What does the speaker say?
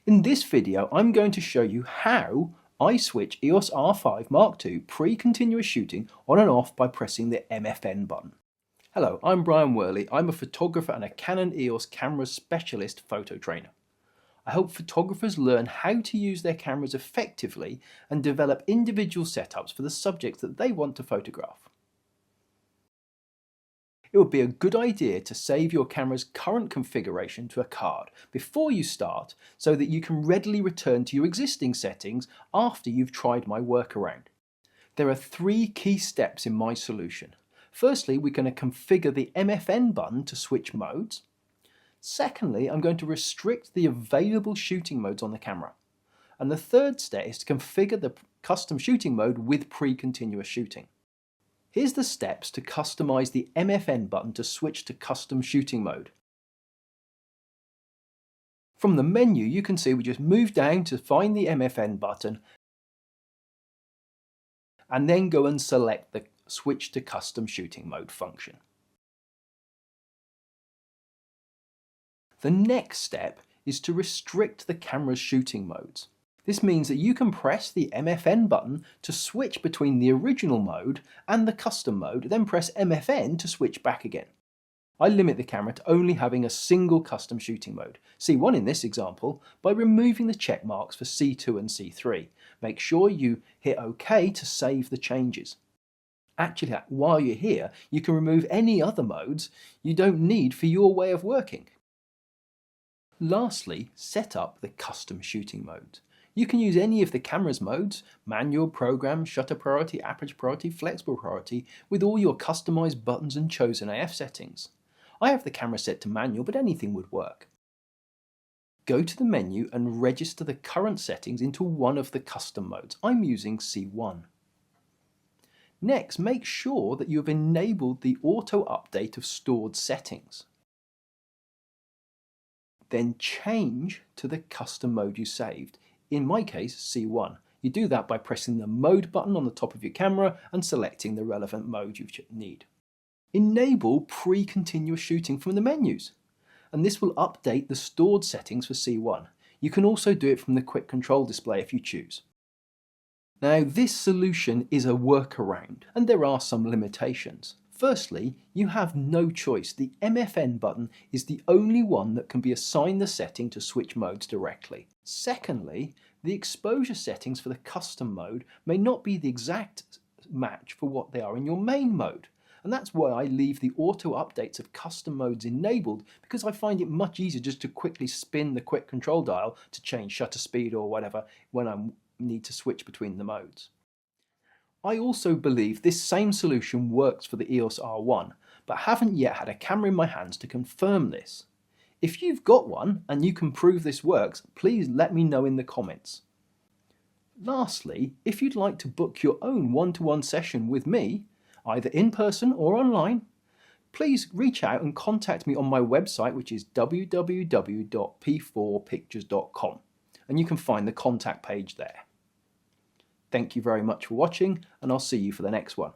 In this video, I'm going to show you how I switch EOS R5 Mark II pre-continuous shooting on and off by pressing the MFN button. Hello, I'm Brian Worley. I'm a photographer and a Canon EOS camera specialist photo trainer. I help photographers learn how to use their cameras effectively and develop individual setups for the subjects that they want to photograph. It would be a good idea to save your camera's current configuration to a card before you start so that you can readily return to your existing settings after you've tried my workaround. There are 3 key steps in my solution. Firstly, we're going to configure the MFN button to switch modes. Secondly, I'm going to restrict the available shooting modes on the camera. And the third step is to configure the custom shooting mode with pre-continuous shooting. Here's the steps to customize the MFN button to switch to custom shooting mode. From the menu, you can see we just move down to find the MFN button and then go and select the switch to custom shooting mode function. The next step is to restrict the camera's shooting modes. This means that you can press the MFN button to switch between the original mode and the custom mode, then press MFN to switch back again. I limit the camera to only having a single custom shooting mode, C1 in this example, by removing the check marks for C2 and C3. Make sure you hit OK to save the changes. Actually, while you're here, you can remove any other modes you don't need for your way of working. Lastly, set up the custom shooting mode. You can use any of the camera's modes, manual, program, shutter priority, aperture priority, flexible priority, with all your customized buttons and chosen AF settings. I have the camera set to manual, but anything would work. Go to the menu and register the current settings into one of the custom modes. I'm using C1. Next, make sure that you have enabled the auto update of stored settings. Then change to the custom mode you saved. In my case, C1. You do that by pressing the mode button on the top of your camera and selecting the relevant mode you need. Enable pre-continuous shooting from the menus, and this will update the stored settings for C1. You can also do it from the quick control display if you choose. Now, this solution is a workaround, and there are some limitations. Firstly, you have no choice. The MFN button is the only one that can be assigned the setting to switch modes directly. Secondly, the exposure settings for the custom mode may not be the exact match for what they are in your main mode. And that's why I leave the auto updates of custom modes enabled, because I find it much easier just to quickly spin the quick control dial to change shutter speed or whatever when I need to switch between the modes. I also believe this same solution works for the EOS R1, but haven't yet had a camera in my hands to confirm this. If you've got one and you can prove this works, please let me know in the comments. Lastly, if you'd like to book your own one-to-one session with me, either in person or online, please reach out and contact me on my website, which is www.p4pictures.com, and you can find the contact page there. Thank you very much for watching, and I'll see you for the next one.